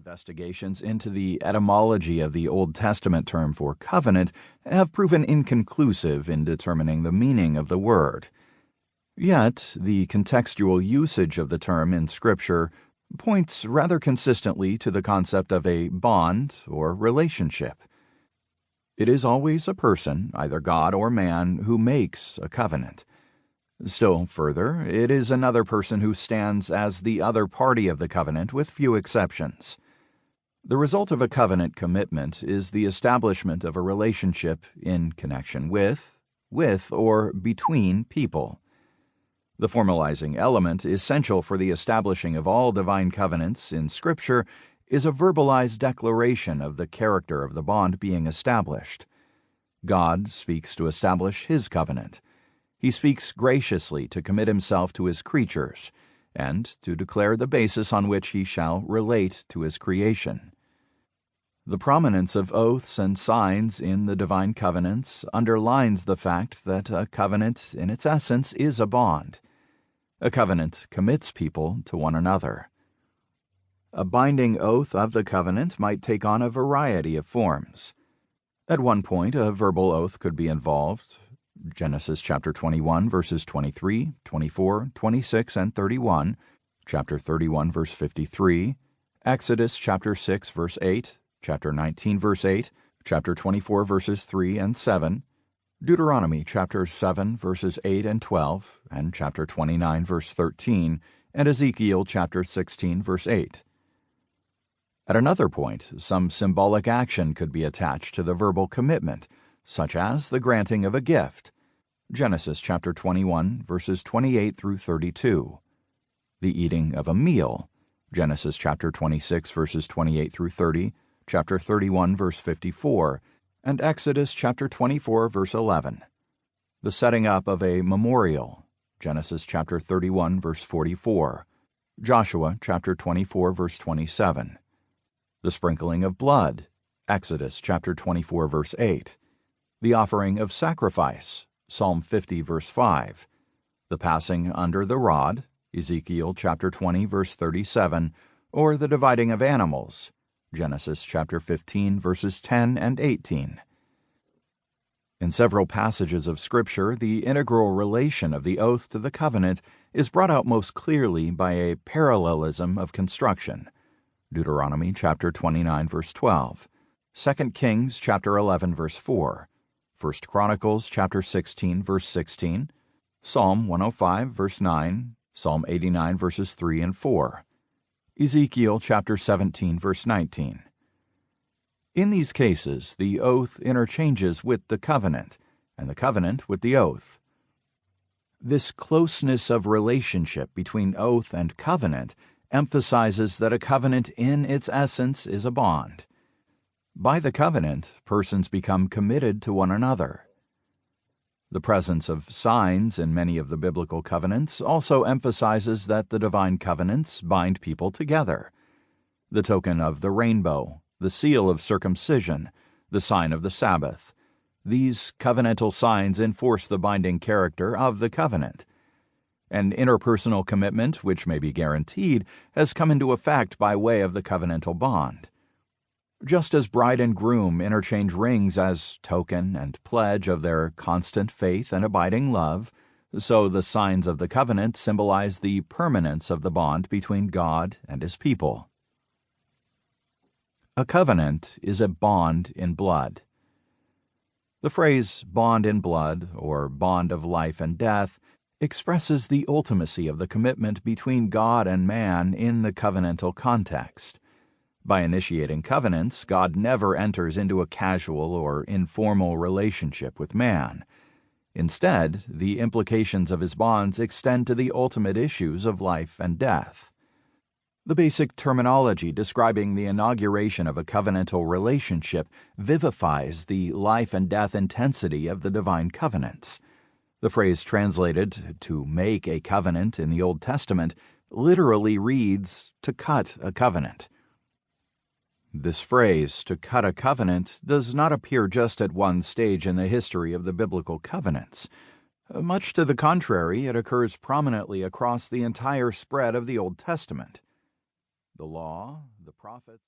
Investigations into the etymology of the Old Testament term for covenant have proven inconclusive in determining the meaning of the word. Yet, the contextual usage of the term in Scripture points rather consistently to the concept of a bond or relationship. It is always a person, either God or man, who makes a covenant. Still further, it is another person who stands as the other party of the covenant, with few exceptions. The result of a covenant commitment is the establishment of a relationship in connection with, or between people. The formalizing element essential for the establishing of all divine covenants in Scripture is a verbalized declaration of the character of the bond being established. God speaks to establish His covenant. He speaks graciously to commit Himself to His creatures, and to declare the basis on which He shall relate to His creation. The prominence of oaths and signs in the divine covenants underlines the fact that a covenant, in its essence, is a bond. A covenant commits people to one another. A binding oath of the covenant might take on a variety of forms. At one point, a verbal oath could be involved. Genesis chapter 21, verses 23, 24, 26, and 31, chapter 31, verse 53, Exodus chapter 6, verse 8, chapter 19, verse 8, chapter 24, verses 3 and 7, Deuteronomy chapter 7, verses 8 and 12, and chapter 29, verse 13, and Ezekiel chapter 16, verse 8. At another point, some symbolic action could be attached to the verbal commitment, such as the granting of a gift. Genesis chapter 21, verses 28 through 32. The eating of a meal. Genesis chapter 26, verses 28 through 30, chapter 31, verse 54, and Exodus chapter 24, verse 11. The setting up of a memorial. Genesis chapter 31, verse 44. Joshua chapter 24, verse 27. The sprinkling of blood. Exodus chapter 24, verse 8. The offering of sacrifice. Psalm 50, verse 5. The passing under the rod. Ezekiel chapter 20, verse 37. Or the dividing of animals. Genesis chapter 15, verses 10 and 18. In several passages of Scripture, the integral relation of the oath to the covenant is brought out most clearly by a parallelism of construction. Deuteronomy chapter 29, verse 12. 2 Kings chapter 11, verse 4. 1 Chronicles chapter 16, verse 16. Psalm 105, verse 9. Psalm 89, verses 3 and 4. Ezekiel chapter 17, verse 19. In these cases, the oath interchanges with the covenant, and the covenant with the oath. This closeness of relationship between oath and covenant emphasizes that a covenant in its essence is a bond. By the covenant, persons become committed to one another. The presence of signs in many of the biblical covenants also emphasizes that the divine covenants bind people together. The token of the rainbow, the seal of circumcision, the sign of the Sabbath. These covenantal signs enforce the binding character of the covenant. An interpersonal commitment, which may be guaranteed, has come into effect by way of the covenantal bond. Just as bride and groom interchange rings as token and pledge of their constant faith and abiding love, so the signs of the covenant symbolize the permanence of the bond between God and His people. A covenant is a bond in blood. The phrase bond in blood, or bond of life and death, expresses the ultimacy of the commitment between God and man in the covenantal context. By initiating covenants, God never enters into a casual or informal relationship with man. Instead, the implications of His bonds extend to the ultimate issues of life and death. The basic terminology describing the inauguration of a covenantal relationship vivifies the life and death intensity of the divine covenants. The phrase translated to make a covenant in the Old Testament literally reads to cut a covenant. This phrase, to cut a covenant, does not appear just at one stage in the history of the biblical covenants. Much to the contrary, it occurs prominently across the entire spread of the Old Testament. The law, the prophets,